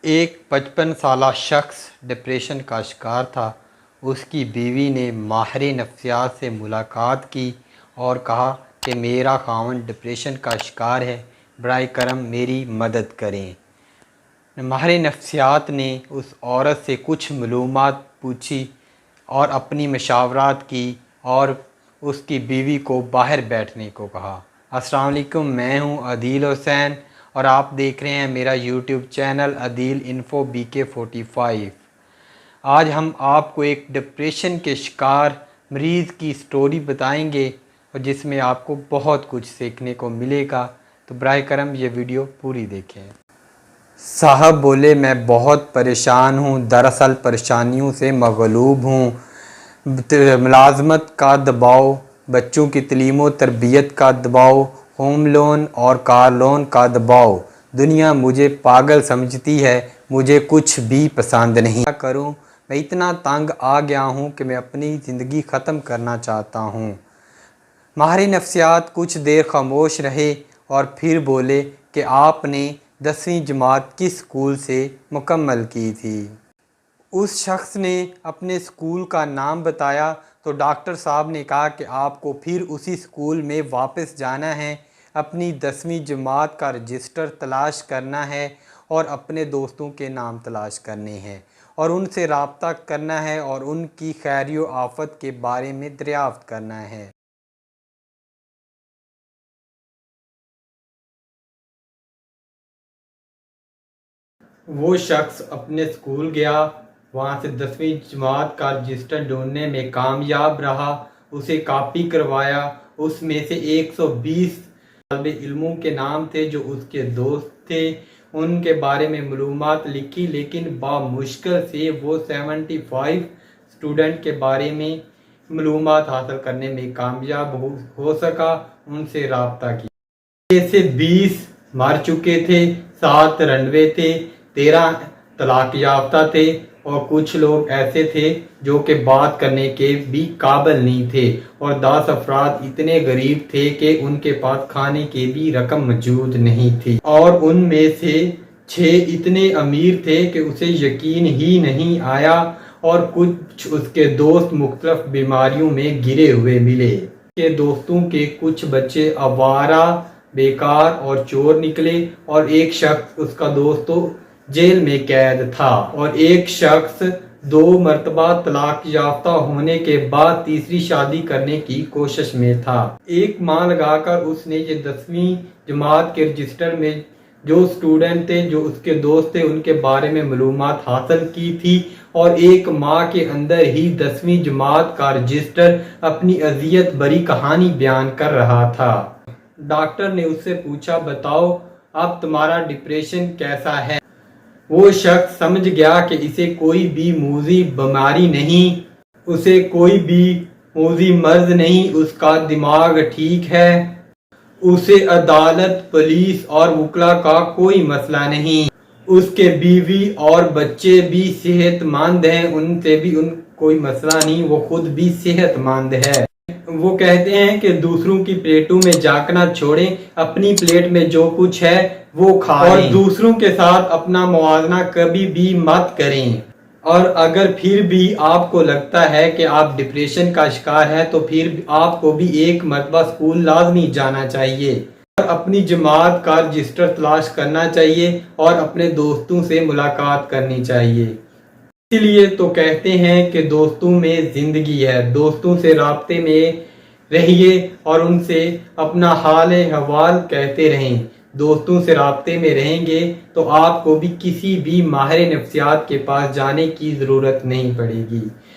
ایک 55 سالہ شخص ڈپریشن کا شکار تھا۔ اس کی بیوی نے ماہر نفسیات سے ملاقات کی اور کہا کہ میرا خاوند ڈپریشن کا شکار ہے، براہ کرم میری مدد کریں۔ ماہر نفسیات نے اس عورت سے کچھ معلومات پوچھی اور اپنی مشاورات کی اور اس کی بیوی کو باہر بیٹھنے کو کہا۔ السلام علیکم، میں ہوں عدیل حسین اور آپ دیکھ رہے ہیں میرا یوٹیوب چینل عدیل انفو BK45۔ آج ہم آپ کو ایک ڈپریشن کے شکار مریض کی سٹوری بتائیں گے اور جس میں آپ کو بہت کچھ سیکھنے کو ملے گا، تو براہ کرم یہ ویڈیو پوری دیکھیں۔ صاحب بولے، میں بہت پریشان ہوں، دراصل پریشانیوں سے مغلوب ہوں۔ ملازمت کا دباؤ، بچوں کی تعلیم و تربیت کا دباؤ، ہوم لون اور کار لون کا دباؤ، دنیا مجھے پاگل سمجھتی ہے، مجھے کچھ بھی پسند نہیں۔ کیا کروں؟ میں اتنا تنگ آ گیا ہوں کہ میں اپنی زندگی ختم کرنا چاہتا ہوں۔ ماہر نفسیات کچھ دیر خاموش رہے اور پھر بولے کہ آپ نے 10ویں جماعت کس اسکول سے مکمل کی تھی؟ اس شخص نے اپنے اسکول کا نام بتایا تو ڈاکٹر صاحب نے کہا کہ آپ کو پھر اسی اسکول میں واپس جانا ہے، اپنی 10ویں جماعت کا رجسٹر تلاش کرنا ہے اور اپنے دوستوں کے نام تلاش کرنے ہیں اور ان سے رابطہ کرنا ہے اور ان کی خیر و آفت کے بارے میں دریافت کرنا ہے۔ وہ شخص اپنے اسکول گیا، وہاں سے 10ویں جماعت کا رجسٹر ڈھونڈنے میں کامیاب رہا، اسے کاپی کروایا۔ اس میں سے 120 طالب علموں کے نام تھے جو اس کے دوست تھے، ان کے بارے میں معلومات لکھی، لیکن بامشکل سے وہ 75 اسٹوڈنٹ کے بارے میں معلومات حاصل کرنے میں کامیاب ہو سکا۔ ان سے رابطہ کیا۔ میں سے 20 مر چکے تھے، 7 رنوے تھے، 13 طلاق یافتہ تھے اور کچھ لوگ ایسے تھے جو کہ بات کرنے کے بھی قابل نہیں تھے، اور 10 افراد اتنے غریب تھے کہ ان کے پاس کھانے کی بھی رقم موجود نہیں تھی، اور ان میں سے 6 اتنے امیر تھے کہ اسے یقین ہی نہیں آیا، اور کچھ اس کے دوست مختلف بیماریوں میں گرے ہوئے ملے۔ اس کے دوستوں کے کچھ بچے آوارہ، بیکار اور چور نکلے، اور ایک شخص اس کا دوست تو جیل میں قید تھا، اور ایک شخص 2 مرتبہ طلاق یافتہ ہونے کے بعد تیسری شادی کرنے کی کوشش میں تھا۔ ایک ماہ لگا کر اس نے یہ 10ویں جماعت کے رجسٹر میں جو اسٹوڈنٹ تھے جو اس کے دوست تھے ان کے بارے میں معلومات حاصل کی تھی، اور ایک ماہ کے اندر ہی 10ویں جماعت کا رجسٹر اپنی اذیت بری کہانی بیان کر رہا تھا۔ ڈاکٹر نے اس سے پوچھا، بتاؤ اب تمہارا ڈپریشن کیسا ہے؟ وہ شخص سمجھ گیا کہ اسے کوئی بھی موذی بیماری نہیں، اسے کوئی بھی موذی مرض نہیں، اس کا دماغ ٹھیک ہے، اسے عدالت، پولیس اور وکلا کا کوئی مسئلہ نہیں، اس کے بیوی اور بچے بھی صحت مند ہیں، ان سے بھی کوئی مسئلہ نہیں، وہ خود بھی صحت مند ہے۔ وہ کہتے ہیں کہ دوسروں کی پلیٹوں میں جھانکنا چھوڑیں، اپنی پلیٹ میں جو کچھ ہے وہ کھائیں، اور دوسروں کے ساتھ اپنا موازنہ کبھی بھی مت کریں۔ اور اگر پھر بھی آپ کو لگتا ہے کہ آپ ڈپریشن کا شکار ہیں تو پھر آپ کو بھی ایک مرتبہ اسکول لازمی جانا چاہیے اور اپنی جماعت کا رجسٹر تلاش کرنا چاہیے اور اپنے دوستوں سے ملاقات کرنی چاہیے۔ اسی لیے تو کہتے ہیں کہ دوستوں میں زندگی ہے، دوستوں سے رابطے میں رہیے اور ان سے اپنا حال احوال کہتے رہیں۔ دوستوں سے رابطے میں رہیں گے تو آپ کو بھی کسی بھی ماہر نفسیات کے پاس جانے کی ضرورت نہیں پڑے گی۔